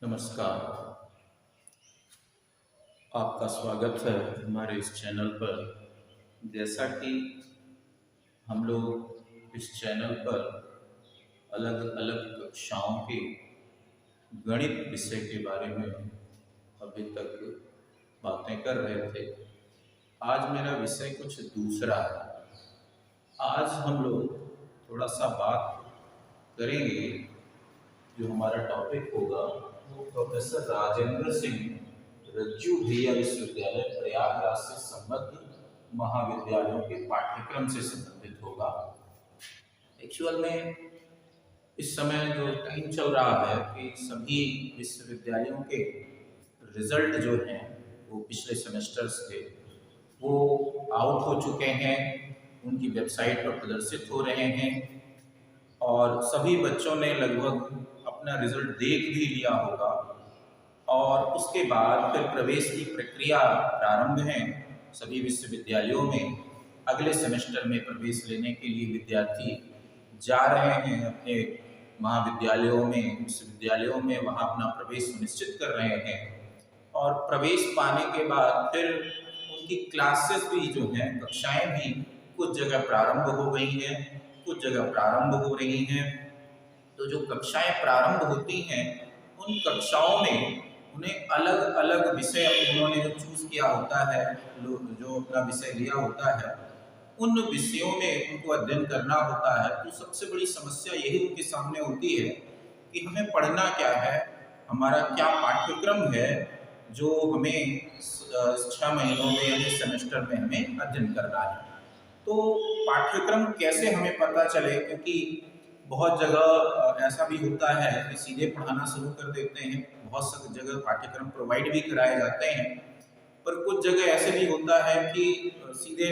नमस्कार। आपका स्वागत है हमारे इस चैनल पर। जैसा कि हम लोग इस चैनल पर अलग अलग कक्षाओं के गणित विषय के बारे में अभी तक बातें कर रहे थे। आज मेरा विषय कुछ दूसरा है। आज हम लोग थोड़ा सा बात करेंगे। जो हमारा टॉपिक होगा वो प्रोफेसर राजेंद्र सिंह रज्जू भैया विश्वविद्यालय प्रयागराज से संबद्ध महाविद्यालयों के पाठ्यक्रम से संबंधित होगा। एक्चुअल में इस समय जो टाइम चल रहा है कि सभी विश्वविद्यालयों के रिजल्ट जो हैं वो पिछले सेमेस्टर्स के वो आउट हो चुके हैं, उनकी वेबसाइट पर प्रदर्शित हो रहे हैं और सभी बच्चों ने लगभग अपना रिजल्ट देख भी लिया होगा। और उसके बाद फिर प्रवेश की प्रक्रिया प्रारंभ है सभी विश्वविद्यालयों में। अगले सेमेस्टर में प्रवेश लेने के लिए विद्यार्थी जा रहे हैं अपने महाविद्यालयों में, विश्वविद्यालयों में, वहाँ अपना प्रवेश सुनिश्चित कर रहे हैं। और प्रवेश पाने के बाद फिर उनकी क्लासेस भी जो हैं, कक्षाएं भी कुछ जगह प्रारंभ हो गई हैं, कुछ जगह प्रारंभ हो रही हैं। तो जो कक्षाएं प्रारंभ होती हैं उन कक्षाओं में उन्हें अलग अलग विषय उन्होंने जो चूज किया होता है, जो अपना विषय लिया होता है, उन विषयों में उनको अध्ययन करना होता है। तो सबसे बड़ी समस्या यही उनके सामने होती है कि हमें पढ़ना क्या है, हमारा क्या पाठ्यक्रम है जो हमें 6 महीनों में यानी सेमेस्टर में हमें अध्ययन करना है। तो पाठ्यक्रम कैसे हमें पता चले, क्योंकि बहुत जगह ऐसा भी होता है कि सीधे पढ़ाना शुरू कर देते हैं। बहुत सी जगह पाठ्यक्रम प्रोवाइड भी कराए जाते हैं, पर कुछ जगह ऐसे भी होता है कि सीधे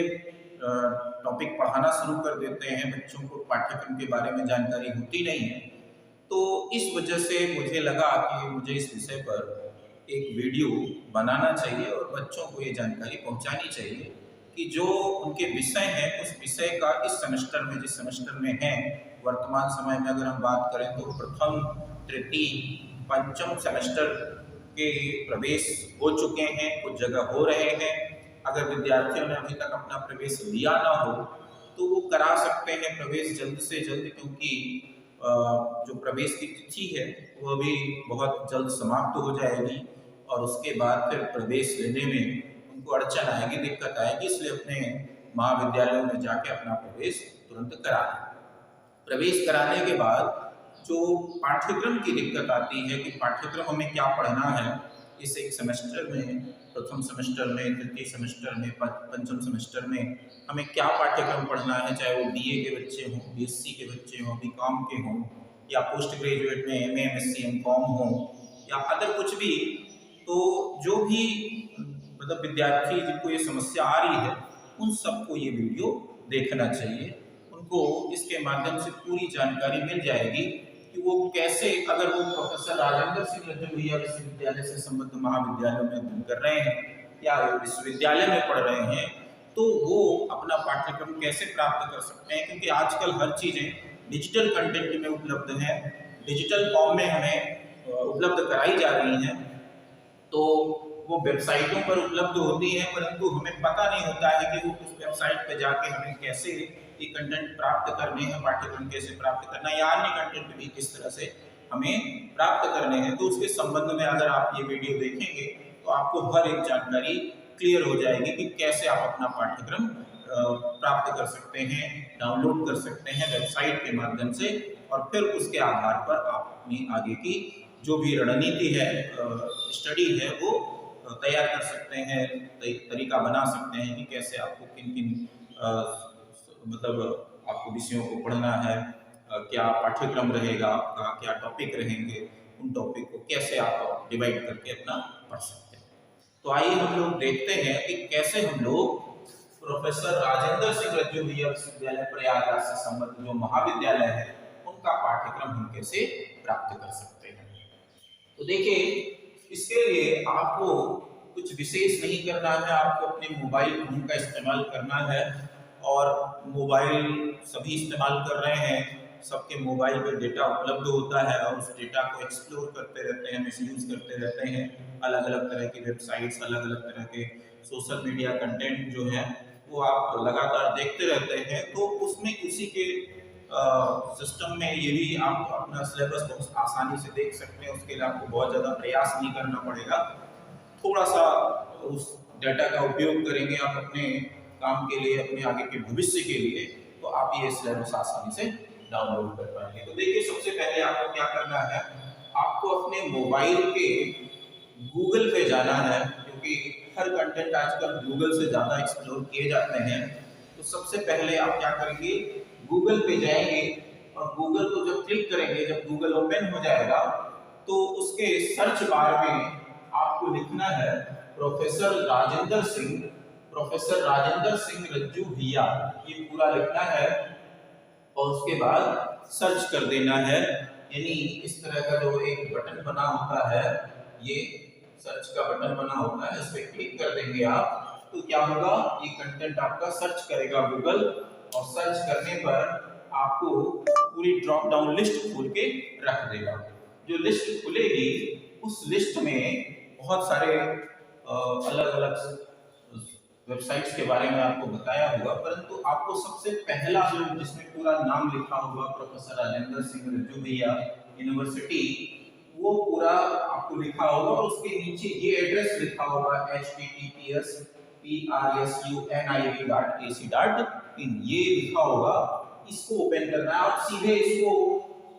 टॉपिक पढ़ाना शुरू कर देते हैं, बच्चों को पाठ्यक्रम के बारे में जानकारी होती नहीं है। तो इस वजह से मुझे लगा कि मुझे इस विषय पर एक वीडियो बनाना चाहिए और बच्चों को ये जानकारी पहुंचानी चाहिए कि जो उनके विषय हैं उस विषय का इस सेमेस्टर में, जिस सेमेस्टर में है वर्तमान समय में अगर हम बात करें तो प्रथम, तृतीय, पंचम सेमेस्टर के प्रवेश हो चुके हैं, कुछ जगह हो रहे हैं। अगर विद्यार्थियों ने अभी तक अपना प्रवेश लिया ना हो तो वो करा सकते हैं प्रवेश जल्द से जल्द, क्योंकि जो प्रवेश की तिथि है वो अभी बहुत जल्द समाप्त हो जाएगी और उसके बाद फिर प्रवेश लेने में उनको अड़चन आएगी, दिक्कत आएगी। इसलिए अपने महाविद्यालयों में जाके अपना प्रवेश तुरंत करा लें। प्रवेश कराने के बाद जो पाठ्यक्रम की दिक्कत आती है कि पाठ्यक्रम हमें क्या पढ़ना है इस एक सेमेस्टर में, प्रथम सेमेस्टर में, तृतीय सेमेस्टर में, पंचम सेमेस्टर में हमें क्या पाठ्यक्रम पढ़ना है, चाहे वो बीए के बच्चे हों, बीएससी के बच्चे हों, बीकॉम के हों, या पोस्ट ग्रेजुएट में एमए, एमएससी, एमकॉम हों, या अदर कुछ भी। तो जो भी मतलब विद्यार्थी जिनको ये समस्या आ रही है उन सबको ये वीडियो देखना चाहिए। उनको इसके माध्यम से पूरी जानकारी मिल जाएगी कि वो कैसे, अगर वो प्रोफेसर राजेंद्र सिंह रज्जू भैया विश्वविद्यालय से संबद्ध महाविद्यालयों में अध्ययन कर रहे हैं या विश्वविद्यालय में पढ़ रहे हैं, तो वो अपना पाठ्यक्रम कैसे प्राप्त कर सकते हैं। क्योंकि आजकल हर चीजें डिजिटल कंटेंट में उपलब्ध है, डिजिटल फॉर्म में हमें उपलब्ध कराई जा रही हैं। तो वो वेबसाइटों पर उपलब्ध होती है, परंतु हमें पता नहीं होता है कि वो उस वेबसाइट पर जाके हमें कैसे ये कंटेंट प्राप्त करने हैं, पाठ्यक्रम कैसे प्राप्त करना है, या अन्य कंटेंट भी किस तरह से हमें प्राप्त करने हैं। तो उसके संबंध में अगर आप ये वीडियो देखेंगे तो आपको हर एक जानकारी क्लियर हो जाएगी कि कैसे आप अपना पाठ्यक्रम प्राप्त कर सकते हैं, डाउनलोड कर सकते हैं वेबसाइट के माध्यम से, और फिर उसके आधार पर आप अपनी आगे की जो भी रणनीति है, स्टडी है, वो तैयार कर सकते हैं, तरीका बना सकते हैं कि कैसे आपको किन किन मतलब आपको विषयों को पढ़ना है, क्या पाठ्यक्रम रहेगा आपका, क्या टॉपिक रहेंगे, उन टॉपिक को कैसे आप डिवाइड करके अपना पढ़ सकते हैं। तो आइए हम लोग देखते हैं कि कैसे हम लोग प्रोफेसर राजेंद्र सिंह रज्जू भैया विश्वविद्यालय प्रयागराज से संबद्ध जो महाविद्यालय है उनका पाठ्यक्रम हम कैसे प्राप्त कर सकते हैं। तो देखिए, इसके लिए आपको कुछ विशेष नहीं करना है, आपको अपने मोबाइल फोन का इस्तेमाल करना है। और मोबाइल सभी इस्तेमाल कर रहे हैं, सबके मोबाइल पे डेटा उपलब्ध होता है और उस डेटा को एक्सप्लोर करते रहते हैं, मिसयूज करते रहते हैं। अलग अलग तरह की वेबसाइट्स, अलग अलग तरह के सोशल मीडिया कंटेंट जो है वो आप लगातार देखते रहते हैं। तो उसमें उसी के सिस्टम में ये भी आप अपना सिलेबस बहुत आसानी से देख सकते हैं। उसके लिए आपको बहुत ज़्यादा प्रयास नहीं करना पड़ेगा। थोड़ा सा उस डाटा का उपयोग करेंगे आप अपने काम के लिए, अपने आगे के भविष्य के लिए, तो आप ये सिलेबस आसानी से डाउनलोड कर पाएंगे। तो देखिए, सबसे पहले आपको क्या करना है, आपको अपने मोबाइल के गूगल पे जाना है, क्योंकि हर कंटेंट आजकल गूगल से ज़्यादा एक्सप्लोर किए जाते हैं। तो सबसे पहले आप क्या करेंगे, गूगल पे जाएंगे और गूगल को जब क्लिक करेंगे, जब गूगल ओपन हो जाएगा तो उसके सर्च बार में आपको लिखना है प्रोफेसर राजेंद्र सिंह, प्रोफेसर राजेंद्र सिंह रज्जू भैया, ये पूरा लिखना है और उसके बाद सर्च कर देना है। यानी इस तरह का जो एक बटन बना होता है, ये सर्च का बटन बना होता है, इस पे क्लिक कर देंगे आप, तो क्या होगा, ये कंटेंट आपका सर्च करेगा गूगल, और सर्च करने पर आपको पूरी ड्रॉप डाउन लिस्ट खोल के रख देगा। जो लिस्ट खुलेगी उस लिस्ट में बहुत सारे अलग अलग वेबसाइट्स के बारे में आपको बताया होगा, परंतु आपको सबसे पहला जो जिसमें पूरा नाम लिखा होगा प्रोफेसर राजेंद्र सिंह रज्जू भैया यूनिवर्सिटी, वो पूरा आपको लिखा होगा और उसके नीचे ये एड्रेस लिखा होगा https://prsunIV.ac.in, ये लिखा होगा। इसको ओपन करना है। आप सीधे इसको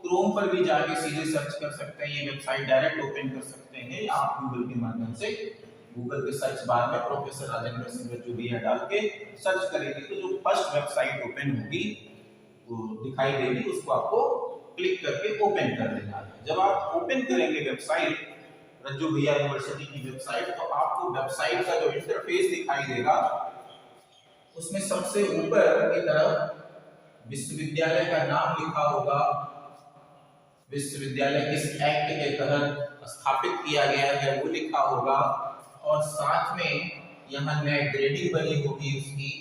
क्रोम पर भी जाके सीधे सर्च कर सकते हैं, ये वेबसाइट डायरेक्ट ओपन कर सकते हैं, या आप गूगल के माध्यम से गूगल के सर्च बार में प्रोफेसर राजेंद्र सिंह रज्जू भैया डाल के सर्च करेंगे तो जो फर्स्ट वेबसाइट ओपन होगी वो दिखाई देगी, उसको आपको क्लिक करके ओपन कर देना है। जब आप ओपन करेंगे वेबसाइट, रज्जू भैया यूनिवर्सिटी की वेबसाइट, तो आपको वेबसाइट का जो इंटरफेस दिखाई देगा, उसमें सबसे ऊपर की तरफ विश्वविद्यालय का नाम लिखा होगा, विश्वविद्यालय किस एक्ट के तहत स्थापित किया गया है वो लिखा होगा, और साथ में यहाँ नई ग्रेडिंग बनी होगी उसकी,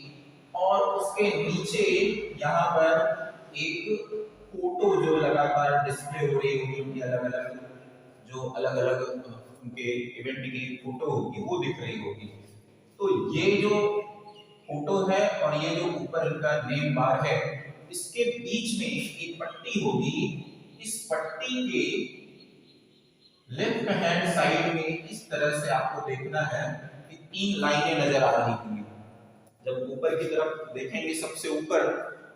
और उसके नीचे यहाँ पर एक फोटो जो लगातार डिस्प्ले हो रही होगी, उनकी अलग अलग उनके इवेंट की फोटो होगी वो दिख रही होगी। तो ये जो फोटो है और ये जो ऊपर इनका नेम बार है, इसके बीच में एक पट्टी होगी। इस पट्टी के लेफ्ट हैंड साइड में इस तरह से आपको देखना है कि 3 लाइनें नजर आ रही होंगी। जब ऊपर की तरफ देखेंगे, सबसे ऊपर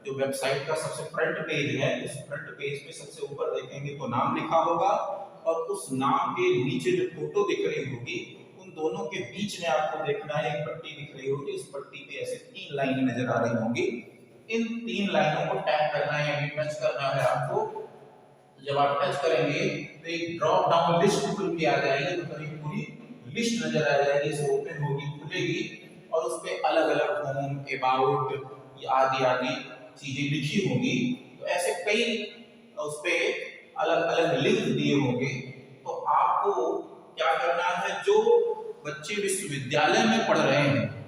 जो वेबसाइट का सबसे फ्रंट पेज है, उस फ्रंट पेज में सबसे ऊपर देखेंगे तो नाम लिखा होगा, और उस नाम के नीचे जो फोटो दिख रही होगी, उन दोनों के बीच में आपको देखना है एक पट्टी दिख रही होगी। इस पट्टी पे ऐसे 3 लाइनें नजर आ रही होंगी। इन 3 लाइनों को टैप करना है, यानी टच करना है आपको। जब आप टच करेंगे तो एक ड्रॉप डाउन लिस्ट खुल के आ जाएगी, तो करीब पूरी लिस्ट नजर आ जाएगी, इसे ओपन होगी, खुलेगी, और उस पे अलग अलग होम, अबाउट आदि आदि चीजें लिखी होंगी। तो ऐसे कई उस पे अलग अलग लिंक दिए होंगे। तो आपको क्या करना है, जो बच्चे विश्वविद्यालय में पढ़ रहे हैं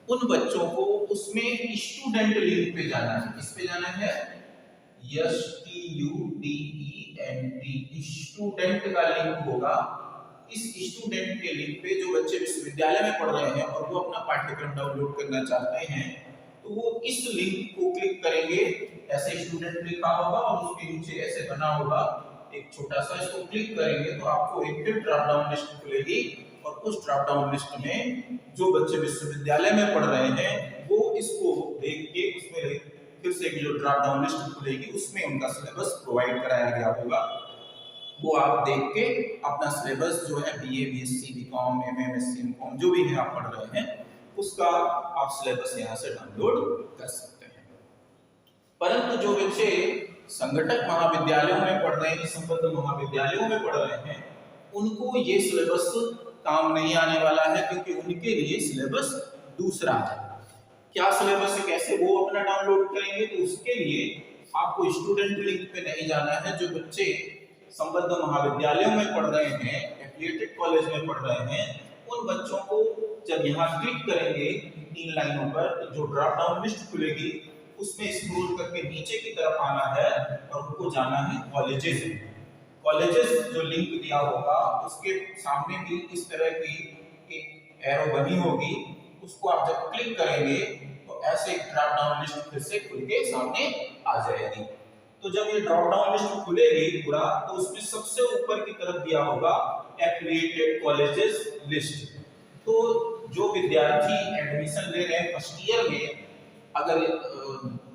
उन बच्चों को उसमें स्टूडेंट लिंक पे जाना है। किस पे जाना है, STUDENT, स्टूडेंट का लिंक होगा। इस स्टूडेंट के लिंक पे जो बच्चे विश्वविद्यालय में पढ़ रहे हैं और वो अपना पाठ्यक्रम डाउनलोड करना चाहते हैं, तो वो इस लिंक को क्लिक करेंगे, ऐसे स्टूडेंट लिखा होगा और उसके नीचे ऐसे बना होगा एक छोटा सा, इसको क्लिक करेंगे तो आपको एक फिर ड्रॉप डाउन लिस्ट खुलेगी, और उस ड्रॉप डाउन लिस्ट में जो बच्चे विश्वविद्यालय में पढ़ रहे हैं वो इसको देख के उसमें फिर से जो ड्रॉप डाउन लिस्ट खुलेगी, उसमें उनका सिलेबस प्रोवाइड कराया गया होगा। वो आप देख के अपना सिलेबस जो है BA, BSc, BCom, MM, MSc, MCom जो भी है आप पढ़ रहे हैं, उसका आप सिलेबस यहाँ से डाउनलोड कर सकते हैं। परंतु जो बच्चे संगठक महाविद्यालयों में पढ़ रहे हैं, संबद्ध महाविद्यालयों में पढ़ रहे हैं, उनको ये सिलेबस काम नहीं आने वाला है, क्योंकि उनके लिए सिलेबस दूसरा है। क्या सिलेबस है, कैसे वो अपना डाउनलोड करेंगे, तो उसके लिए आपको स्टूडेंट लिंक पे नहीं जाना है। जो बच्चे संबद्ध महाविद्यालयों में पढ़ रहे हैं, एफिलिएटेड कॉलेज में पढ़ रहे हैं, उन बच्चों को जब यहाँ क्लिक करेंगे 3 लाइनों पर, जो ड्रॉप डाउन लिस्ट खुलेगी उसमें स्क्रॉल करके नीचे की तरफ आना है और उनको जाना है कॉलेजेस। कॉलेजेस जो लिंक दिया होगा उसके सामने भी इस तरह की एक एरो बनी होगी, उसको आप जब क्लिक करेंगे तो ऐसे एक ड्रॉप डाउन लिस्ट फिर से खुल के सामने आ जाएगी। तो जब ये ड्रॉप डाउन लिस्ट खुलेगी पूरा, तो उसमें सबसे ऊपर की तरफ दिया होगा एफिलिएटेड कॉलेजेस लिस्ट। तो जो विद्यार्थी एडमिशन ले रहे हैं फर्स्ट ईयर में, अगर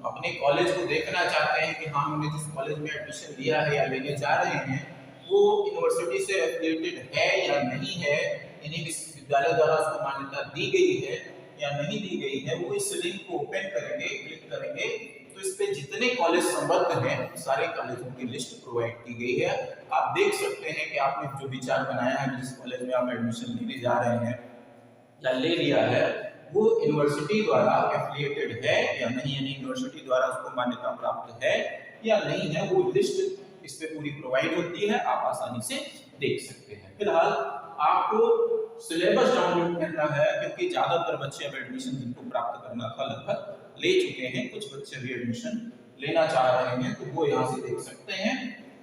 अपने कॉलेज को देखना चाहते हैं कि हाँ हमने जिस कॉलेज में एडमिशन लिया है या लेने जा रहे हैं वो यूनिवर्सिटी से एफिलिएटेड है या नहीं है, यानी विश्वविद्यालय द्वारा उसको मान्यता दी गई है या नहीं दी गई है, वो इस लिंक को ओपन करेंगे, क्लिक करेंगे तो इस पे जितने कॉलेज संबद्ध हैं सारे कॉलेजों की लिस्ट प्रोवाइड की गई है। आप देख सकते हैं कि आपने जो विचार बनाया है जिस कॉलेज में आप एडमिशन लेने जा रहे हैं या ले लिया है वो यूनिवर्सिटी द्वारा एफिलिएटेड है या नहीं, यानी यूनिवर्सिटी द्वारा उसको मान्यता प्राप्त है या नहीं है, वो लिस्ट इस पे पूरी प्रोवाइड होती है, आप आसानी से देख सकते हैं। फिलहाल आपको सिलेबस डाउनलोड करना है क्योंकि ज्यादातर बच्चे अब एडमिशन जिनको प्राप्त करना था लगभग ले चुके हैं, कुछ बच्चे भी एडमिशन लेना चाह रहे हैं तो वो यहाँ से देख सकते हैं।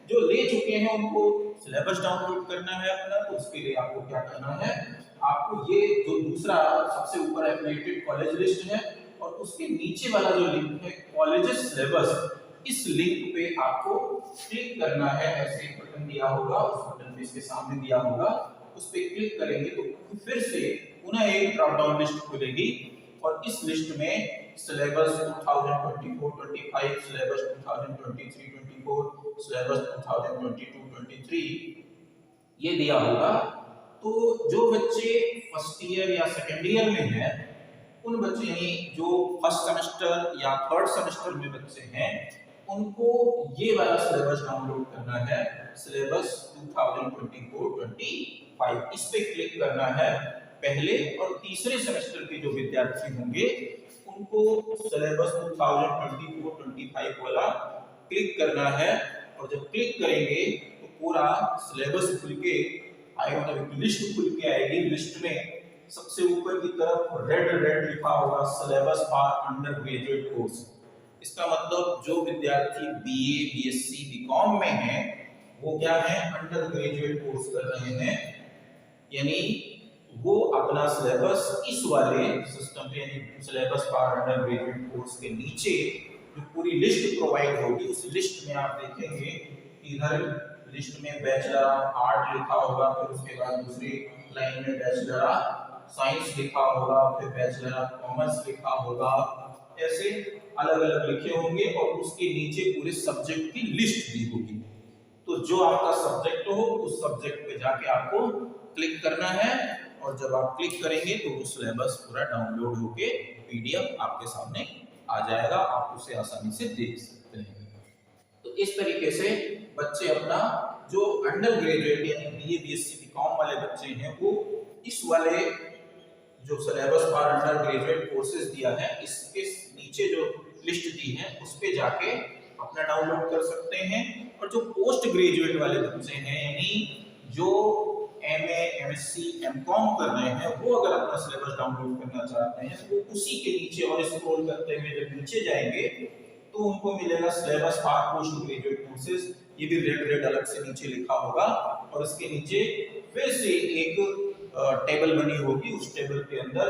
जो ले चुके हैं उनको सिलेबस डाउनलोड करना है अपना, तो उसके लिए आपको क्या करना है, आपको ये जो दूसरा सबसे ऊपर एफिलिएटेड कॉलेज लिस्ट है और उसके नीचे वाला जो लिंक है कॉलेजेस सिलेबस, इस लिंक पे आपको क्लिक करना है। ऐसे एक बटन दिया होगा, उस बटन पे इसके सामने दिया होगा, उस पे क्लिक करेंगे तो फिर से पुनः एक ड्रॉप डाउन लिस्ट खुलेगी और इस लिस्ट में सिलेबस 2024-25, सिलेबस 2023-24, सिलेबस 2022-23 ये दिया होगा। तो जो बच्चे फर्स्ट ईयर या सेकेंड ईयर में हैं उन बच्चे यानी जो फर्स्ट सेमेस्टर या थर्ड सेमेस्टर में बच्चे हैं उनको ये वाला सिलेबस डाउनलोड करना है, सिलेबस 2024-25, इस पे क्लिक करना है। पहले और तीसरे सेमेस्टर के जो विद्यार्थी होंगे उनको सिलेबस 2024-25 वाला क्लिक करना है और जब क्लिक करेंगे तो पूरा सिलेबस खुल के आएगा, मतलब लिस्ट खुल के आएगी। लिस्ट में सबसे ऊपर की तरफ रेड लिखा होगा syllabus for under graduate course. इसका मतलब जो विद्यार्थी बीए, बीएससी, बीकॉम में हैं वो क्या है, अंडर ग्रेजुएट कोर्स कर रहे हैं, यानी वो अपना सिलेबस इस वाले सिस्टम पे यानी syllabus for under graduate course के नीचे जो पूरी लिस्ट प्रोवाइड होगी उस लिस्ट में आप देखेंगे इधर लिस्ट में बैचलर ऑफ आर्ट लिखा होगा, फिर उसके बाद दूसरी लाइन में बैचलर ऑफ साइंस लिखा होगा, फिर बैचलर ऑफ कॉमर्स लिखा होगा, ऐसे अलग अलग लिखे होंगे और उसके नीचे पूरे सब्जेक्ट की लिस्ट दी होगी। तो जो आपका सब्जेक्ट हो उस सब्जेक्ट पे जाके आपको क्लिक करना है और जब आप क्लिक करेंगे तो वो सिलेबस पूरा डाउनलोड होके पीडीएफ आपके सामने आ जाएगा, आप उसे आसानी से देख सकते हैं। तो इस तरीके से बच्चे अपना जो अंडर ग्रेजुएट यानी बीए, बीएससी, बीकॉम वाले बच्चे हैं वो इस वाले जो syllabus for under graduate courses दिया है इसके नीचे जो लिस्ट दी है उस पे जाके अपना डाउनलोड कर सकते हैं। और जो पोस्ट ग्रेजुएट वाले बच्चे हैं यानी जो एमए, एमएससी, एमकॉम कर रहे हैं वो अगर अपना सिलेबस डाउनलोड करना चाहते हैं तो वो उसी के नीचे और स्क्रॉल करते हुए जब नीचे जाएंगे तो उनको मिलेगा syllabus for post graduate courses, ये भी रेड अलग से नीचे लिखा होगा और इसके नीचे फिर से एक टेबल बनी होगी, उस टेबल के अंदर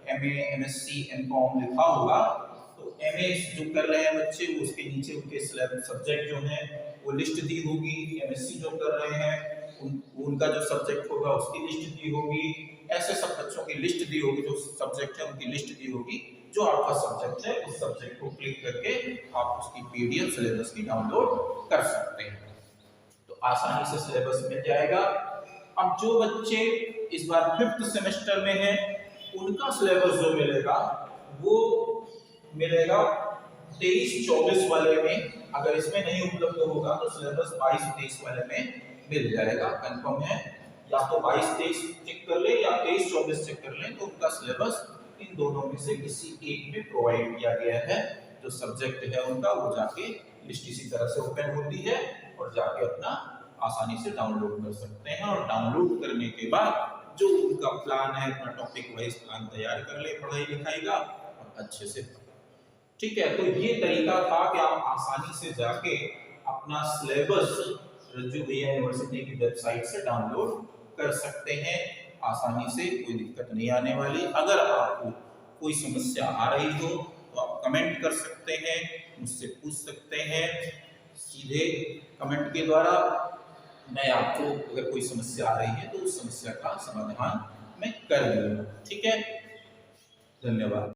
एमए, एमएससी, एमकॉम लिखा होगा। तो एमए जो कर रहे हैं बच्चे उसके नीचे उनके सब्जेक्ट जो हैं वो लिस्ट दी होगी, एमएससी जो कर रहे हैं उनका जो सब्जेक्ट होगा उसकी लिस्ट दी होगी, ऐसे सब बच्चों की लिस्ट दी होगी, जो सब्जेक्ट है उनकी लिस्ट दी होगी। जो आपका सब्जेक्ट है उस सब्जेक्ट को क्लिक करके आप उसकी पीडीएफ सिलेबस की डाउनलोड कर सकते हैं, तो आसानी से सिलेबस मिल जाएगा। अब जो बच्चे इस बार 5th सेमेस्टर में हैं उनका सिलेबस जो मिलेगा वो मिलेगा 23-24 वाले में, अगर इसमें नहीं उपलब्ध होगा तो सिलेबस 22-23 वाले में मिल जाएगा, कंफर्म है। या तो 22-23 चेक कर ले या 23-24 चेक कर ले, तो उनका सिलेबस इन दोनों में से किसी एक में प्रोवाइड किया गया है। जो सब्जेक्ट है उनका वो जाके लिस्ट इसी तरह से ओपन होती है और जाके अपना आसानी से डाउनलोड कर सकते हैं। और डाउनलोड करने के बाद जो उनका प्लान है अपना टॉपिक वाइज प्लान तैयार कर ले पढ़ाई लिखाई का और अच्छे से ठीक है, तो ये तरीका था कि आप आसानी से जाके अपना सिलेबस रज्जू भैया यूनिवर्सिटी की वेबसाइट से डाउनलोड कर सकते हैं। आसानी से, कोई दिक्कत नहीं आने वाली। अगर आपको कोई समस्या आ रही हो तो आप कमेंट कर सकते हैं, मुझसे पूछ सकते हैं सीधे कमेंट के द्वारा। मैं आपको अगर कोई समस्या आ रही है तो उस समस्या का समाधान मैं कर दूंगा। ठीक है, धन्यवाद।